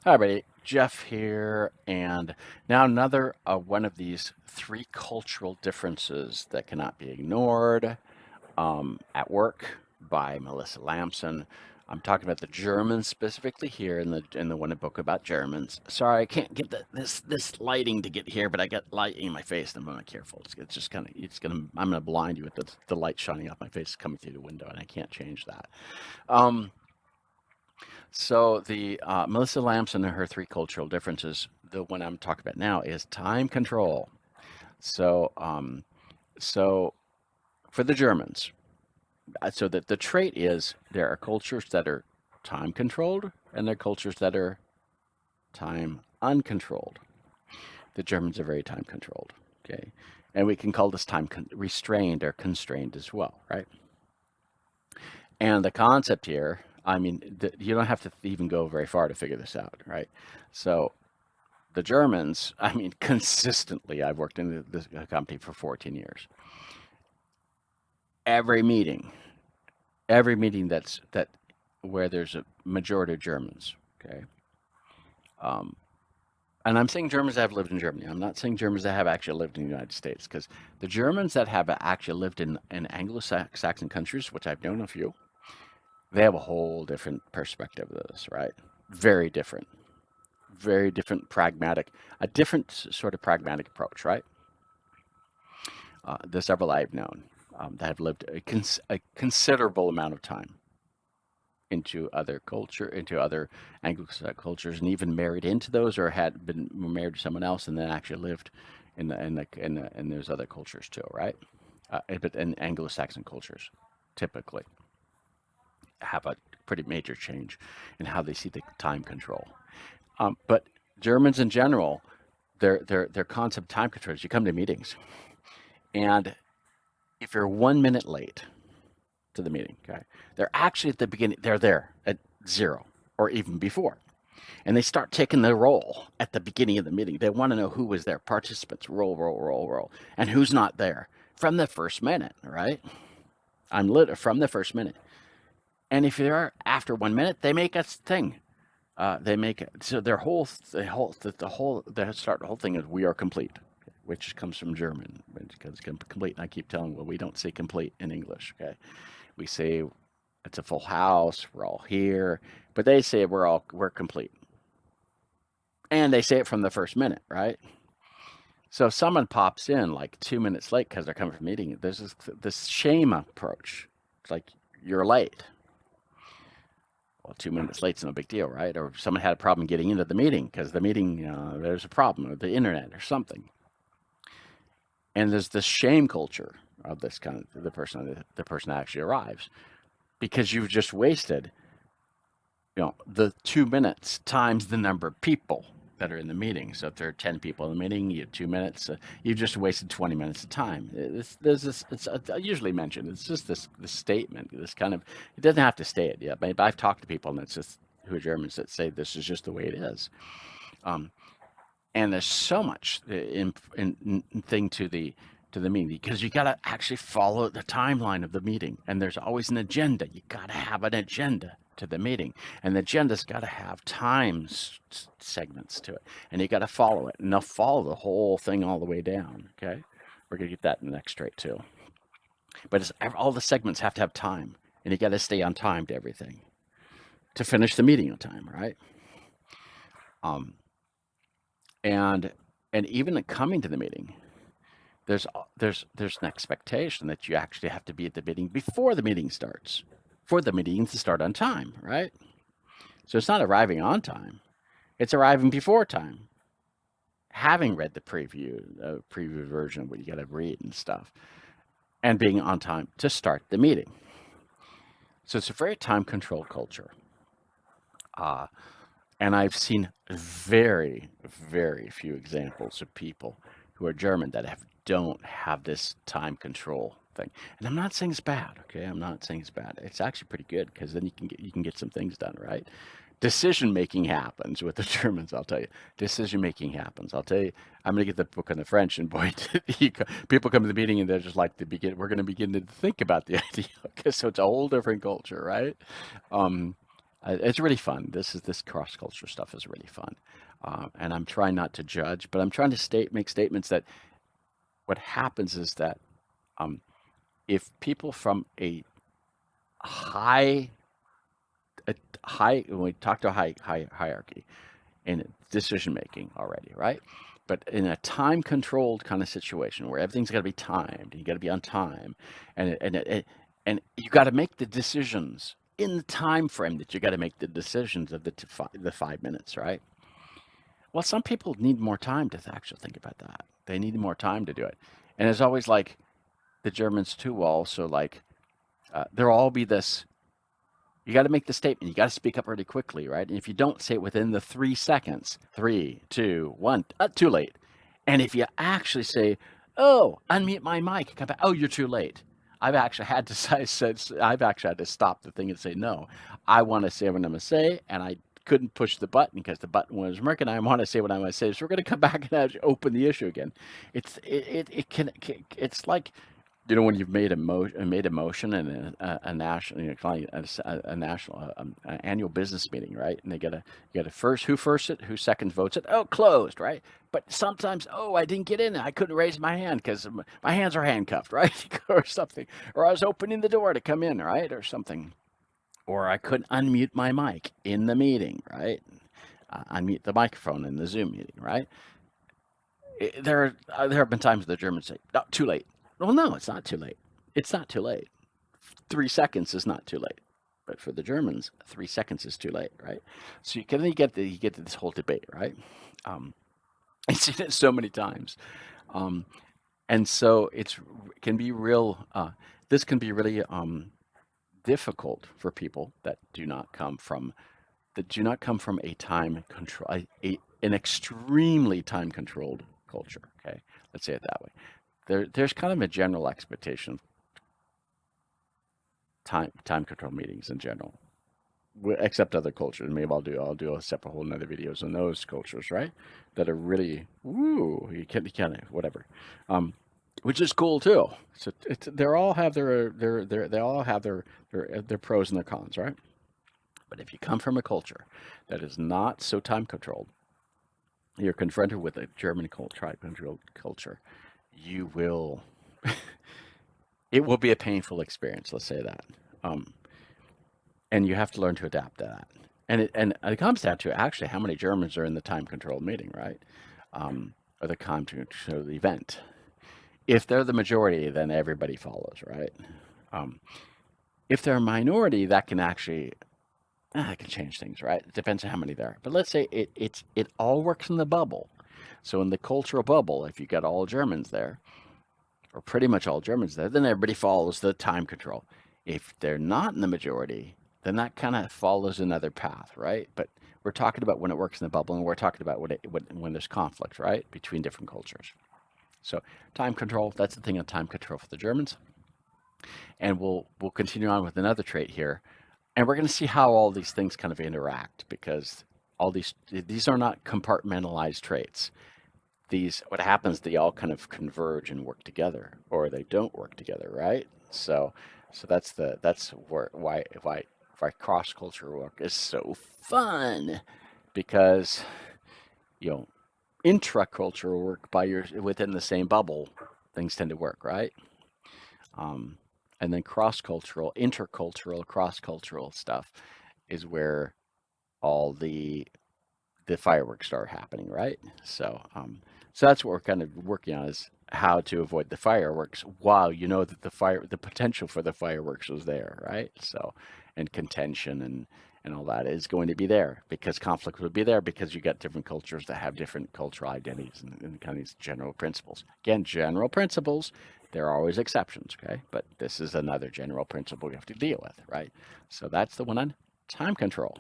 Hi, everybody. Jeff here, and now another one of these three cultural differences that cannot be ignored at work by Melissa Lamson. I'm talking about the Germans specifically here in the one book about Germans. Sorry, I can't get this lighting to get here, but I got light in my face, and I'm gonna be careful. It's just kind of I'm gonna blind you with the light shining off my face coming through the window, and I can't change that. Um, so the Melissa Lamson and her three cultural differences. The one I'm talking about now is time control. So, so for the Germans, so that the trait is there are cultures that are time controlled and there are cultures that are time uncontrolled. The Germans are very time controlled. Okay, and we can call this time restrained or constrained as well, right? And the concept here, I mean, you don't have to even go very far to figure this out, right? So the Germans, I mean, consistently, I've worked in this company for 14 years. Every meeting, every meeting that where there's a majority of Germans, okay. Um, and I'm saying Germans that have lived in Germany. I'm not saying Germans that have actually lived in the United States, because the Germans that have actually lived in Anglo-Saxon countries, which I've known a few, they have a whole different perspective of this, right? Very different, very different pragmatic, a different sort of pragmatic approach, right? The several I've known that have lived a considerable amount of time into other Anglo-Saxon cultures, and even married into those, or had been married to someone else, and then actually lived in those other cultures too, right? But in Anglo-Saxon cultures, typically have a pretty major change in how they see the time control. But Germans in general, their concept of time control is you come to meetings, and if you're 1 minute late to the meeting, okay, they're actually at the beginning, they're there at zero or even before. And they start taking the roll at the beginning of the meeting. They want to know who was there, participants, roll, roll, roll, roll, and who's not there from the first minute, right? I'm lit from the first minute. And if you're after 1 minute, they make a thing. They make it so the whole thing is we are complete, which comes from German, because complete. And I keep telling, well, we don't say complete in English. Okay, we say it's a full house. We're all here, but they say we're complete, and they say it from the first minute, right? So if someone pops in like 2 minutes late because they're coming from a meeting, there's this shame approach. It's like you're late. Well, 2 minutes late's no big deal, right? Or if someone had a problem getting into the meeting because the meeting, there's a problem with the internet or something. And there's this shame culture of this kind of the person actually arrives, because you've just wasted, the 2 minutes times the number of people that are in the meeting. So if there are 10 people in the meeting, you have 2 minutes. You've just wasted 20 minutes of time. There's this. It's I usually mentioned. It's just this statement. This kind of. It doesn't have to say it yet. But I've talked to people, and it's just who are Germans that say this is just the way it is. Um, and there's so much in thing to the meeting, because you got to actually follow the timeline of the meeting, and there's always an agenda. You got to have an agenda to the meeting, and the agenda's got to have segments to it, and you got to follow it, and they'll follow the whole thing all the way down. Okay, we're gonna get that in the next trait too. But all the segments have to have time, and you got to stay on time to everything to finish the meeting on time, right? Um, and and even coming to the meeting, there's there's an expectation that you actually have to be at the meeting before the meeting starts, for the meeting to start on time, right? So it's not arriving on time; it's arriving before time, having read the preview version of what you got to read and stuff, and being on time to start the meeting. So it's a very time controlled culture, uh, and I've seen very very few examples of people who are German that don't have this time control thing. And I'm not saying it's bad, okay? I'm not saying it's bad. It's actually pretty good, because then you can get some things done, right? Decision making happens with the Germans. I'll tell you, decision making happens. I'll tell you, I'm going to get the book on the French, and boy, people come to the meeting and they're just like, we're going to begin to think about the idea. Okay, so it's a whole different culture, right? Um, It's really fun. This cross culture stuff is really fun, and I'm trying not to judge, but I'm trying to make statements that what happens is that um, if people from high a high when we talk to a high hierarchy in decision making already, right? But in a time controlled kind of situation where everything's got to be timed, and you got to be on time, and you got to make the decisions in the time frame that you got to make the decisions of the 5 minutes, right? Well, some people need more time to actually think about that. They need more time to do it, and it's always like the Germans too will also like there'll all be this. You got to make the statement. You got to speak up really quickly, right? And if you don't say it within the 3 seconds, 3, 2, 1, too late. And if you actually say, "Oh, unmute my mic," come back. Oh, you're too late. I've actually had to I've actually had to stop the thing and say, "No, I want to say what I'm going to say," and I couldn't push the button because the button was working. I want to say what I'm going to say, so we're going to come back and actually open the issue again. It's like when you've made a motion in a national, a national annual business meeting, right? And you got to first it, who second votes it. Oh, closed, right? But sometimes, oh, I didn't get in. I couldn't raise my hand because my hands are handcuffed, right? Or something. Or I was opening the door to come in, right? Or something. Or I couldn't unmute my mic in the meeting, right? Unmute the microphone in the Zoom meeting, right? There have been times the Germans say, "No, too late." Well, no, it's not too late. It's not too late. 3 seconds is not too late. But for the Germans, 3 seconds is too late, right? So you get to this whole debate, right? I've seen it so many times, um, and so it can be real. This can be really difficult for people that do not come from a time control, an extremely time controlled culture. Okay, let's say it that way. There's kind of a general expectation of time control meetings in general, except other cultures. Maybe I'll do a separate whole another videos on those cultures, right? That are really woo. You can't whatever, which is cool too. So they all have they all have their pros and their cons, right? But if you come from a culture that is not so time controlled, you're confronted with a German time controlled culture, you will it will be a painful experience. Let's say that, um, and you have to learn to adapt to that. And it comes down to actually how many Germans are in the time controlled meeting, right? Or the time control the event. If they're the majority, then everybody follows, right? Um, if they're a minority, that can actually that can change things, right? It depends on how many there are. But let's say it all works in the bubble. So in the cultural bubble, if you got all Germans there, or pretty much all Germans there, then everybody follows the time control. If they're not in the majority, then that kind of follows another path, right? But we're talking about when it works in the bubble, and we're talking about when there's conflict, right, between different cultures. So time control, that's the thing on time control for the Germans. And we'll continue on with another trait here. And we're going to see how all these things kind of interact because all these are not compartmentalized traits. What happens, they all kind of converge and work together, or they don't work together, right? So that's why cross culture work is so fun, because you know intracultural work within the same bubble, things tend to work, right? Um, and then intercultural, cross-cultural stuff is where all the fireworks start happening, right? So that's what we're kind of working on is how to avoid the fireworks while you know that the potential for the fireworks was there, right? So, and contention and all that is going to be there because conflict will be there because you got different cultures that have different cultural identities and kind of these general principles. Again, general principles, there are always exceptions, okay? But this is another general principle you have to deal with, right? So that's the one on time control.